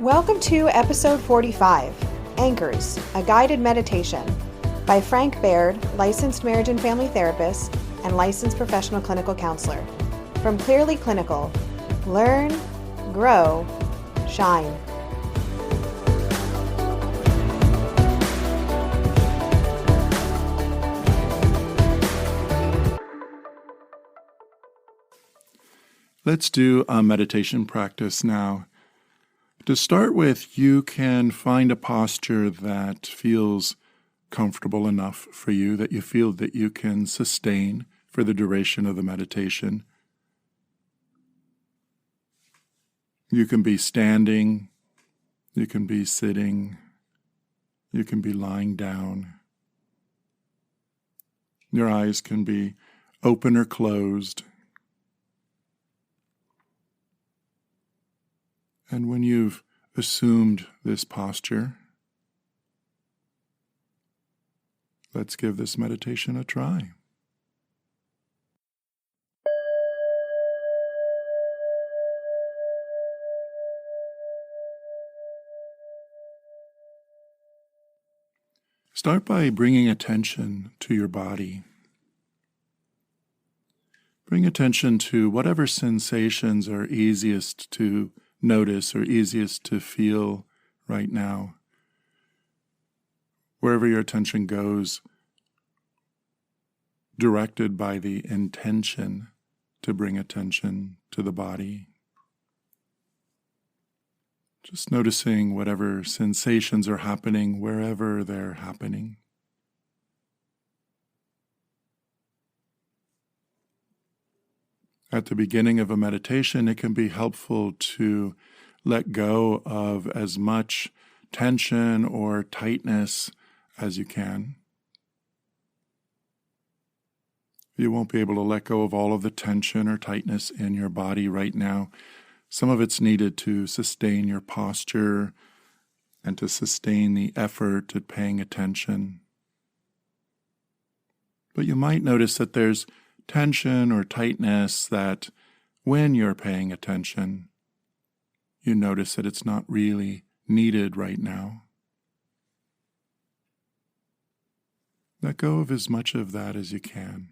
Welcome to episode 45, Anchors, a Guided Meditation, by Frank Baird, licensed marriage and family therapist and licensed professional clinical counselor. From Clearly Clinical, learn, grow, shine. Let's do a meditation practice now. To start with, you can find a posture that feels comfortable enough for you, that you feel that you can sustain for the duration of the meditation. You can be standing, you can be sitting, you can be lying down. Your eyes can be open or closed. And when you've assumed this posture, let's give this meditation a try. Start by bringing attention to your body. Bring attention to whatever sensations are easiest to notice or easiest to feel right now. Wherever your attention goes, directed by the intention to bring attention to the body. Just noticing whatever sensations are happening wherever they're happening. At the beginning of a meditation, it can be helpful to let go of as much tension or tightness as you can. You won't be able to let go of all of the tension or tightness in your body right now. Some of it's needed to sustain your posture and to sustain the effort at paying attention. But you might notice that there's tension or tightness that when you're paying attention, you notice that it's not really needed right now. Let go of as much of that as you can.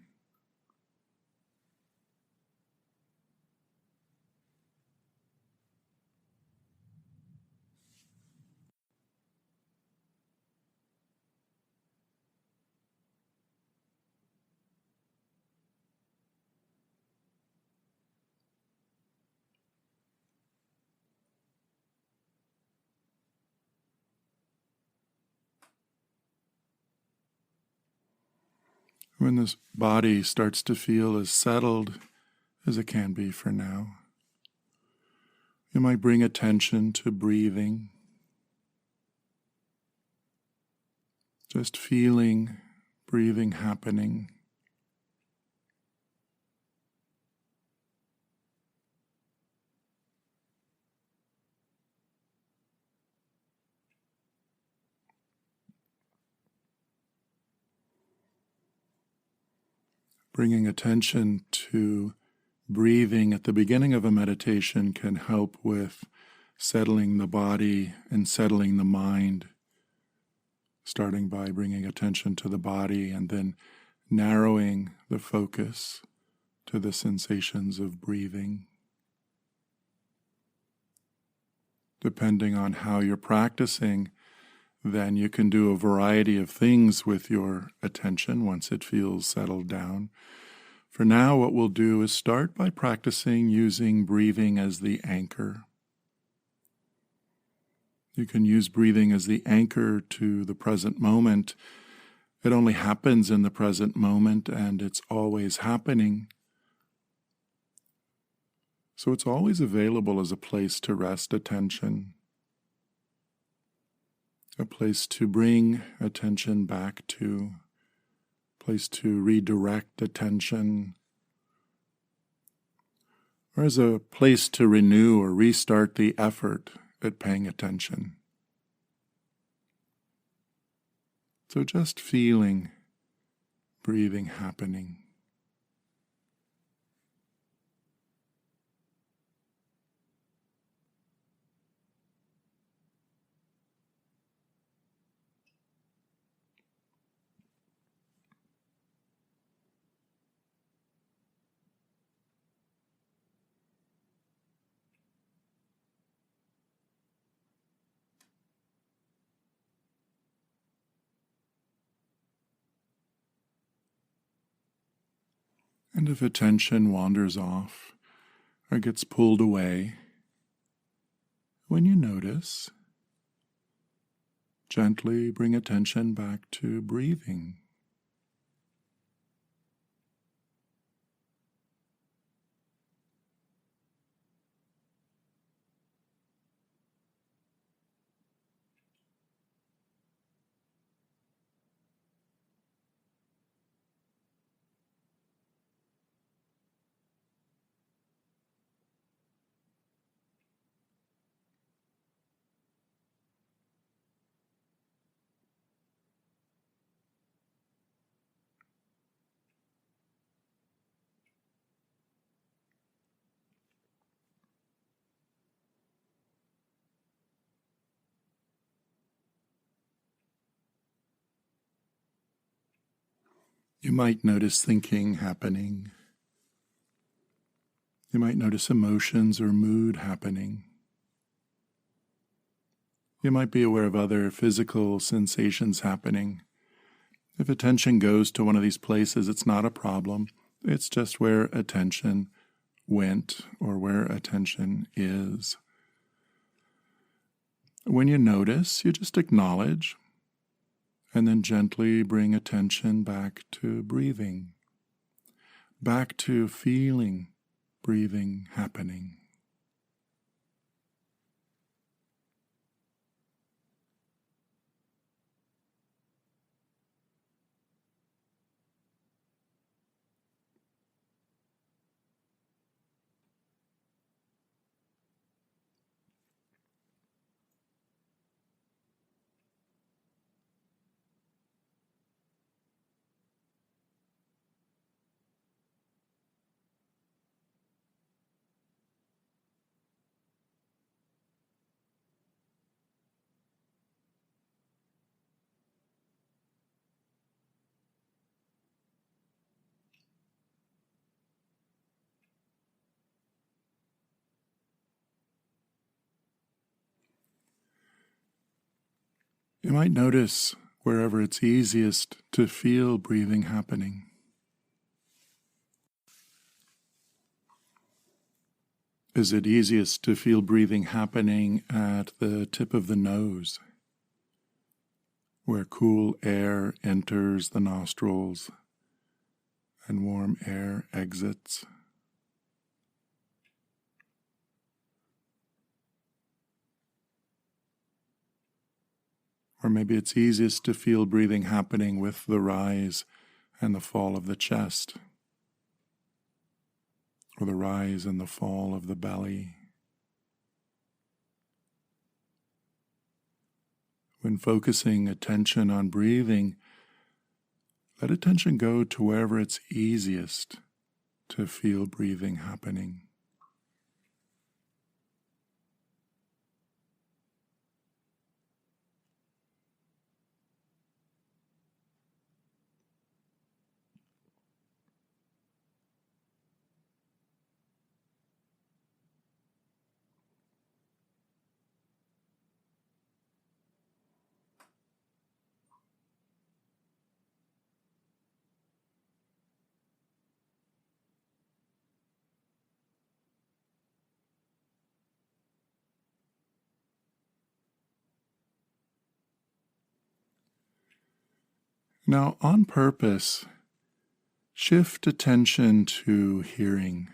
When this body starts to feel as settled as it can be for now, you might bring attention to breathing. Just feeling breathing happening. Bringing attention to breathing at the beginning of a meditation can help with settling the body and settling the mind, starting by bringing attention to the body and then narrowing the focus to the sensations of breathing. Depending on how you're practicing, then you can do a variety of things with your attention once it feels settled down. For now, what we'll do is start by practicing using breathing as the anchor. You can use breathing as the anchor to the present moment. It only happens in the present moment, and it's always happening. So it's always available as a place to rest attention. A place to bring attention back to, a place to redirect attention, or as a place to renew or restart the effort at paying attention. So just feeling breathing happening. And if attention wanders off or gets pulled away, when you notice, gently bring attention back to breathing. You might notice thinking happening. You might notice emotions or mood happening. You might be aware of other physical sensations happening. If attention goes to one of these places, it's not a problem. It's just where attention went or where attention is. When you notice, you just acknowledge and then gently bring attention back to breathing, back to feeling breathing happening. You might notice wherever it's easiest to feel breathing happening. Is it easiest to feel breathing happening at the tip of the nose, where cool air enters the nostrils and warm air exits? Or maybe it's easiest to feel breathing happening with the rise and the fall of the chest, or the rise and the fall of the belly. When focusing attention on breathing, let attention go to wherever it's easiest to feel breathing happening. Now, on purpose, shift attention to hearing.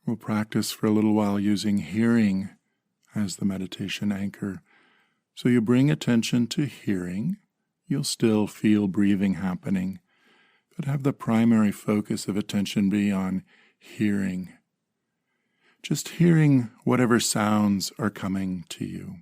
We'll practice for a little while using hearing as the meditation anchor. So you bring attention to hearing. You'll still feel breathing happening, but have the primary focus of attention be on hearing. Just hearing whatever sounds are coming to you.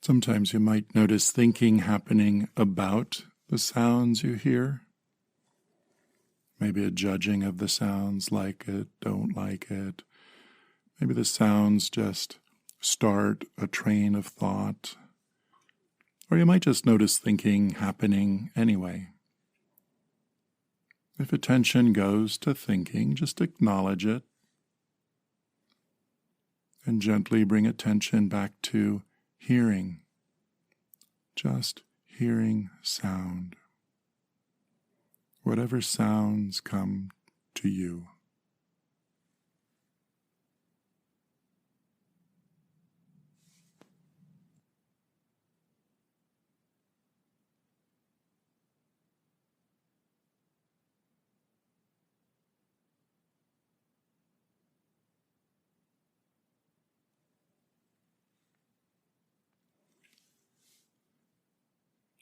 Sometimes you might notice thinking happening about the sounds you hear. maybe a judging of the sounds, like it, don't like it. Maybe the sounds just start a train of thought. Or you might just notice thinking happening anyway. If attention goes to thinking, just acknowledge it and gently bring attention back to hearing, just hearing sound, whatever sounds come to you.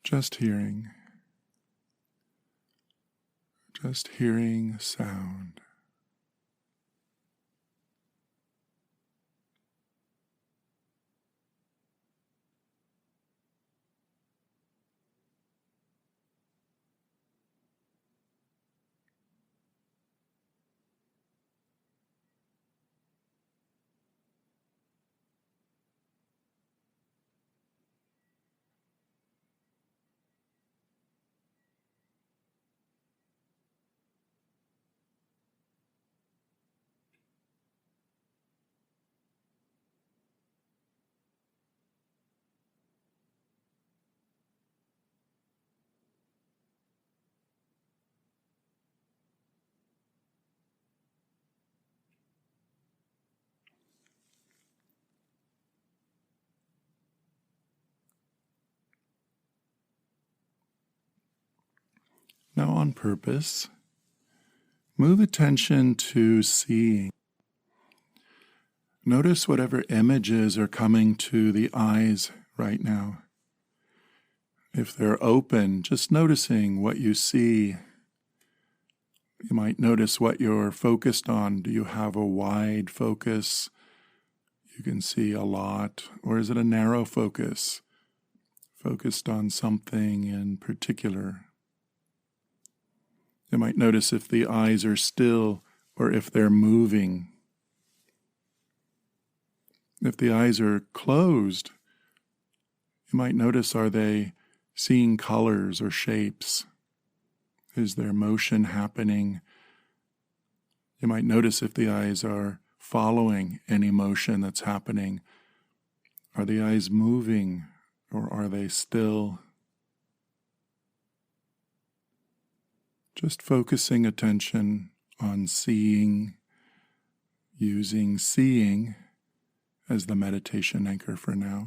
Just hearing sound. Now on purpose, move attention to seeing. Notice whatever images are coming to the eyes right now. If they're open, just noticing what you see. You might notice what you're focused on. Do you have a wide focus? You can see a lot. Or is it a narrow focus, focused on something in particular? You might notice if the eyes are still or if they're moving. If the eyes are closed, you might notice, are they seeing colors or shapes? Is there motion happening? You might notice if the eyes are following any motion that's happening. Are the eyes moving or are they still? Just focusing attention on seeing, using seeing as the meditation anchor for now.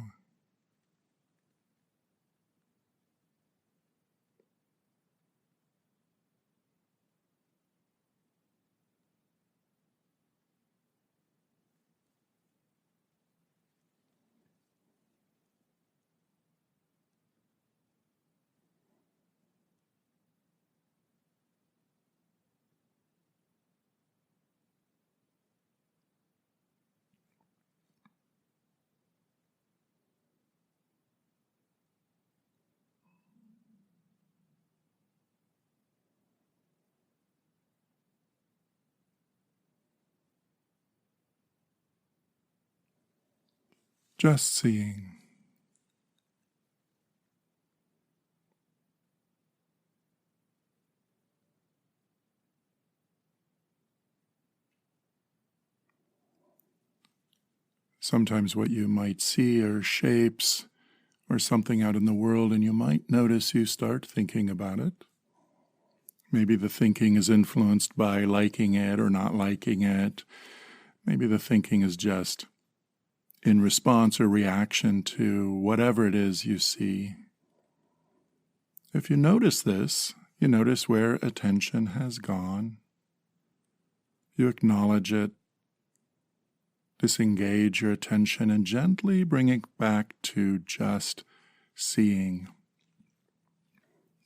Just seeing. Sometimes what you might see are shapes or something out in the world, and you might notice you start thinking about it. Maybe the thinking is influenced by liking it or not liking it. Maybe the thinking is just in response or reaction to whatever it is you see. If you notice this, you notice where attention has gone. You acknowledge it, disengage your attention, and gently bring it back to just seeing.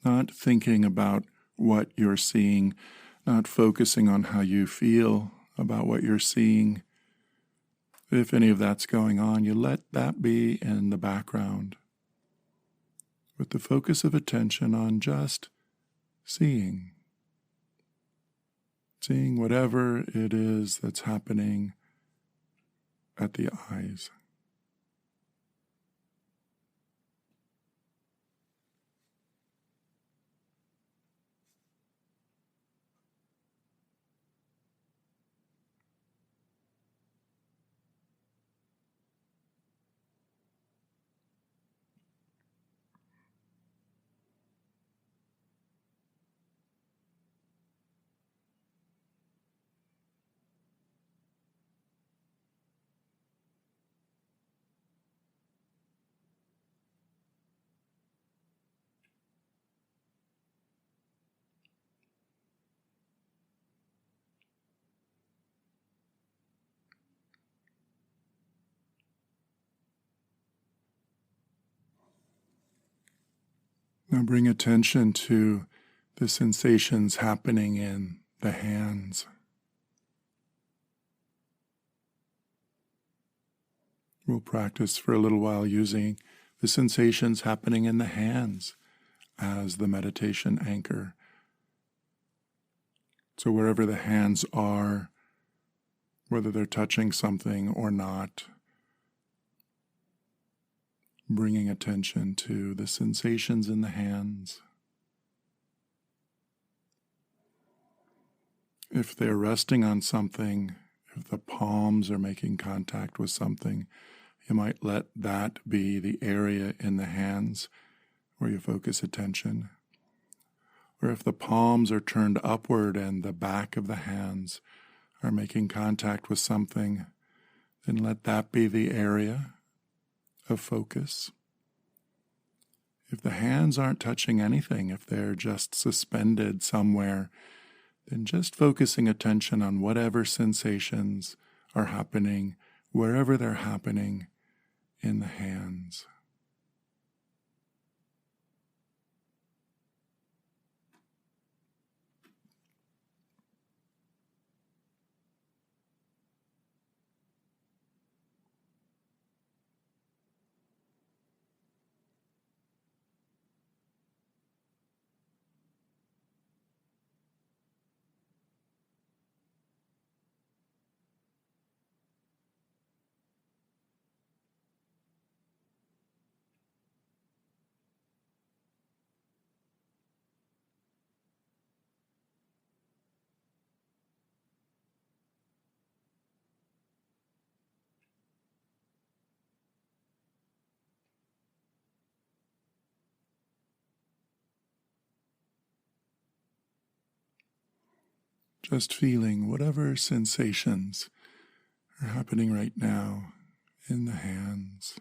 Not thinking about what you're seeing, not focusing on how you feel about what you're seeing. If any of that's going on, you let that be in the background, with the focus of attention on just seeing. seeing whatever it is that's happening at the eyes. Now bring attention to the sensations happening in the hands. We'll practice for a little while using the sensations happening in the hands as the meditation anchor. So wherever the hands are, whether they're touching something or not, bringing attention to the sensations in the hands. If they're resting on something, if the palms are making contact with something, you might let that be the area in the hands where you focus attention. Or if the palms are turned upward and the back of the hands are making contact with something, then let that be the area of focus. If the hands aren't touching anything, if they're just suspended somewhere, then just focusing attention on whatever sensations are happening, wherever they're happening in the hands. Just feeling whatever sensations are happening right now in the hands.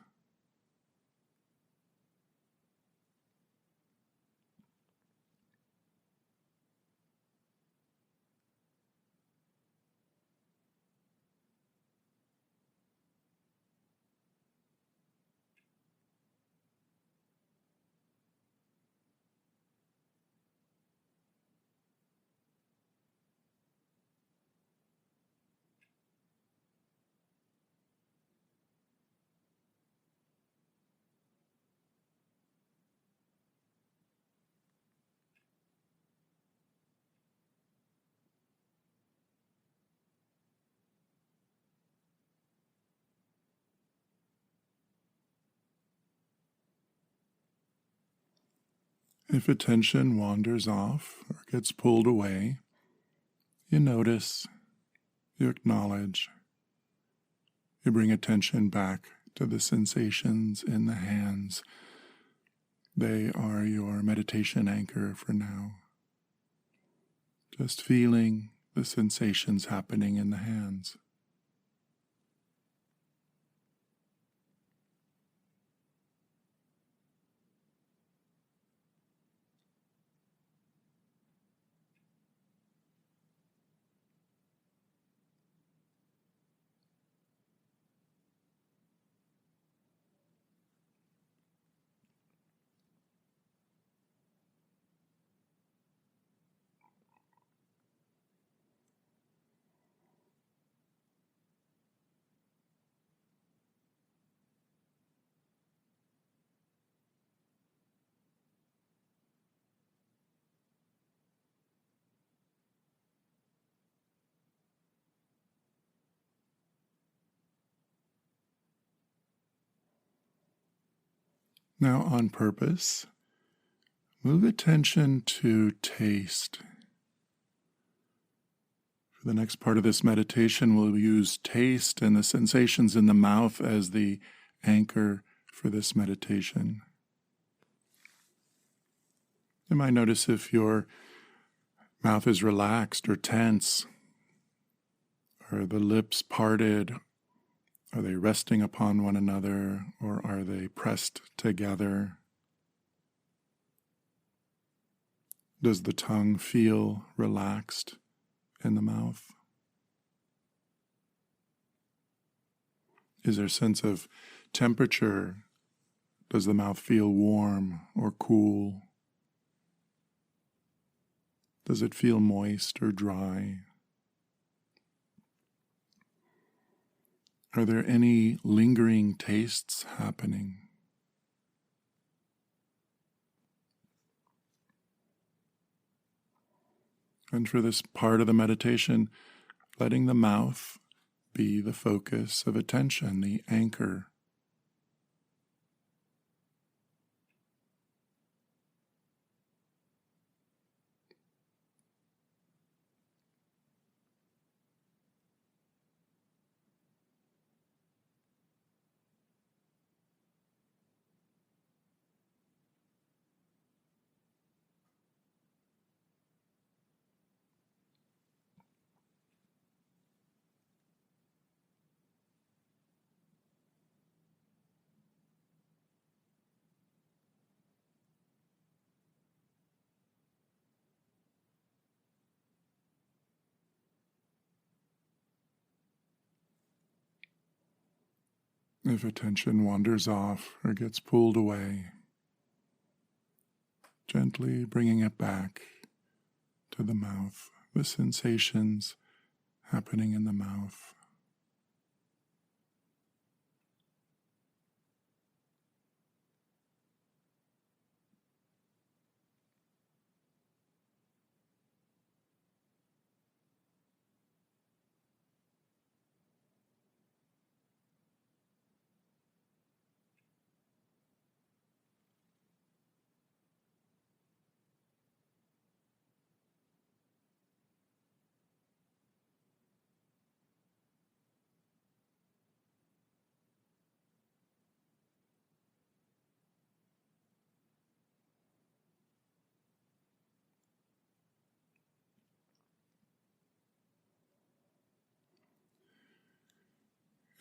If attention wanders off or gets pulled away, you notice, you acknowledge, you bring attention back to the sensations in the hands. They are your meditation anchor for now. Just feeling the sensations happening in the hands. Now, on purpose, move attention to taste. For the next part of this meditation, we'll use taste and the sensations in the mouth as the anchor for this meditation. You might notice if your mouth is relaxed or tense, or the lips parted. Are they resting upon one another, or are they pressed together? Does the tongue feel relaxed in the mouth? Is there a sense of temperature? Does the mouth feel warm or cool? Does it feel moist or dry? Are there any lingering tastes happening? And for this part of the meditation, letting the mouth be the focus of attention, the anchor. If attention wanders off or gets pulled away, gently bringing it back to the mouth, the sensations happening in the mouth.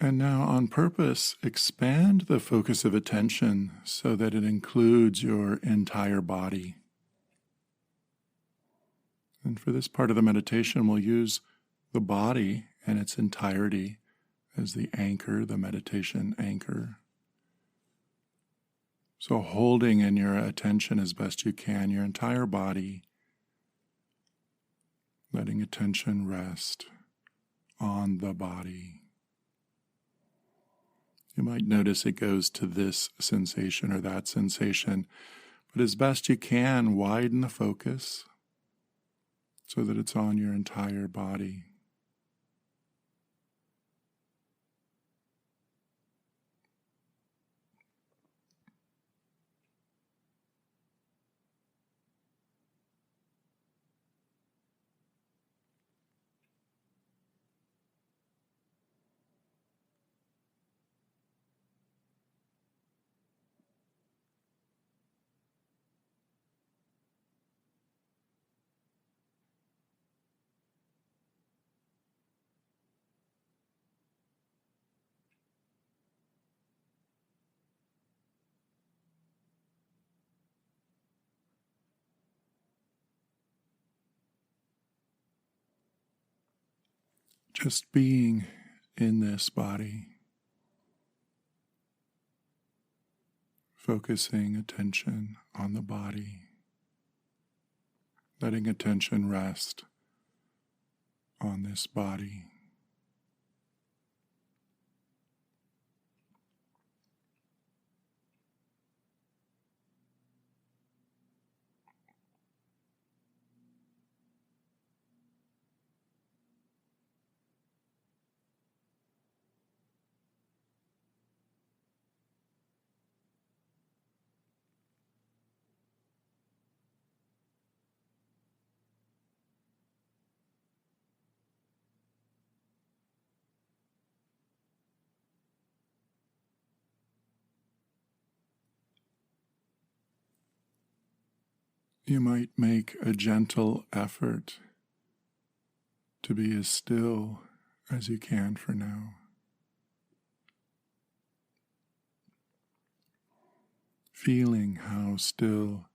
And now, on purpose, expand the focus of attention so that it includes your entire body. And for this part of the meditation, we'll use the body in its entirety as the anchor, the meditation anchor. So holding in your attention as best you can your entire body, letting attention rest on the body. You might notice it goes to this sensation or that sensation, but as best you can, widen the focus so that it's on your entire body. Just being in this body, focusing attention on the body, letting attention rest on this body. you might make a gentle effort to be as still as you can for now. Feeling how still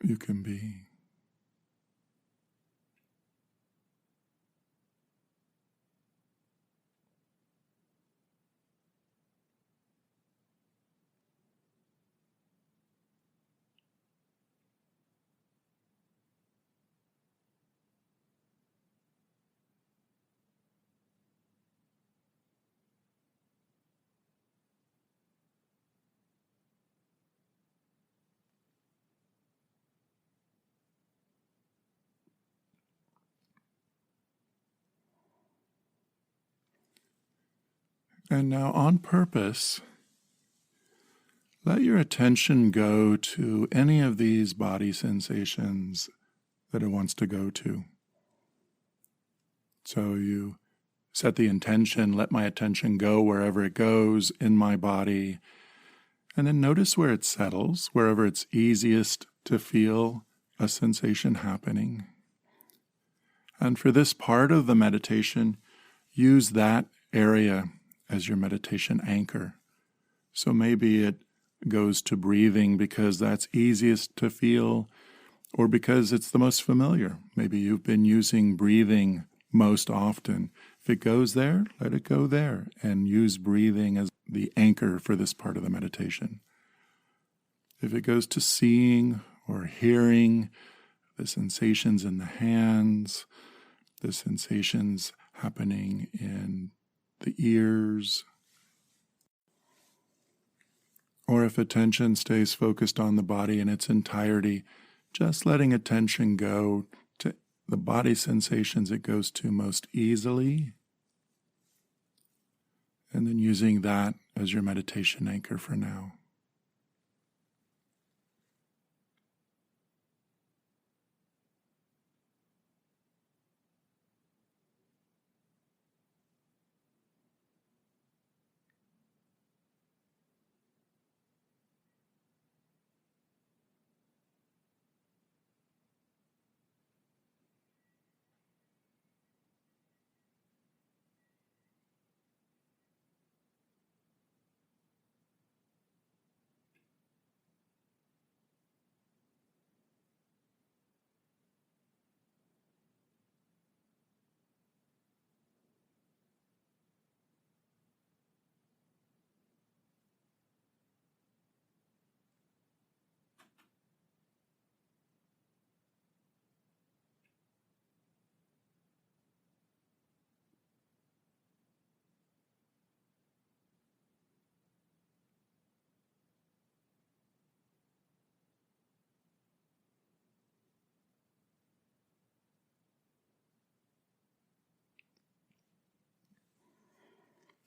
you can be. And now, on purpose, let your attention go to any of these body sensations that it wants to go to. So you set the intention, let my attention go wherever it goes in my body, and then notice where it settles, wherever it's easiest to feel a sensation happening. And for this part of the meditation, use that area as your meditation anchor. So maybe it goes to breathing because that's easiest to feel, or because it's the most familiar. Maybe you've been using breathing most often. If it goes there, let it go there, and use breathing as the anchor for this part of the meditation. If it goes to seeing or hearing, the sensations in the hands, the sensations happening in the ears, or if attention stays focused on the body in its entirety, just letting attention go to the body sensations it goes to most easily, and then using that as your meditation anchor for now.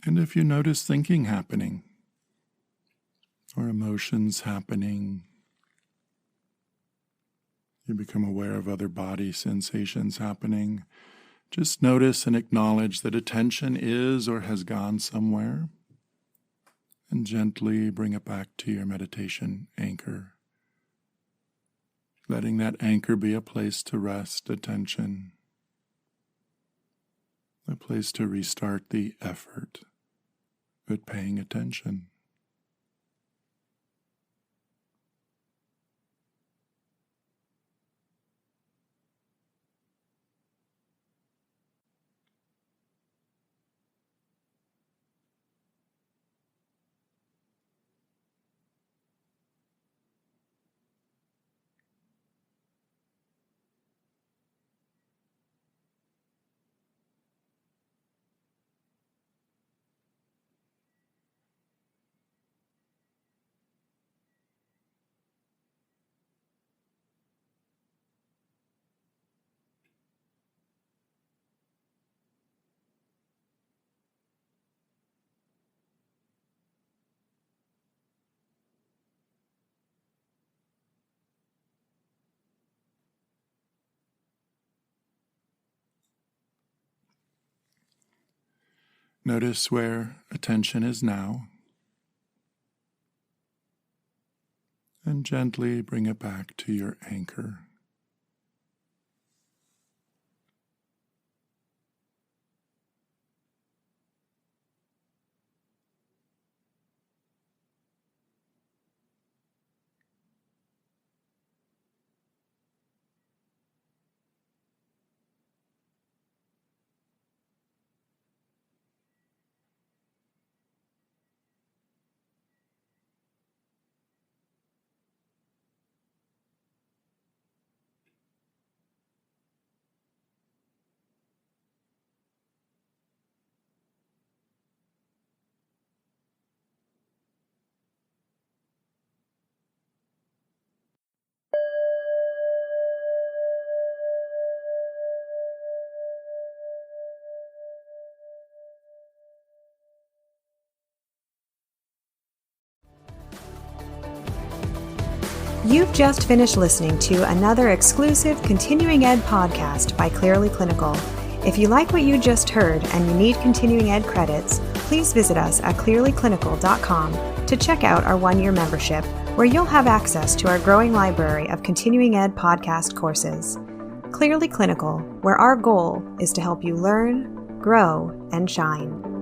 And if you notice thinking happening, or emotions happening, you become aware of other body sensations happening, just notice and acknowledge that attention is or has gone somewhere, and gently bring it back to your meditation anchor, letting that anchor be a place to rest attention, a place to restart the effort at paying attention. Notice where attention is now, and and gently bring it back to your anchor. You've just finished listening to another exclusive Continuing Ed podcast by Clearly Clinical. If you like what you just heard and you need Continuing Ed credits, please visit us at clearlyclinical.com to check out our one-year membership, where you'll have access to our growing library of Continuing Ed podcast courses. Clearly Clinical, where our goal is to help you learn, grow, and shine.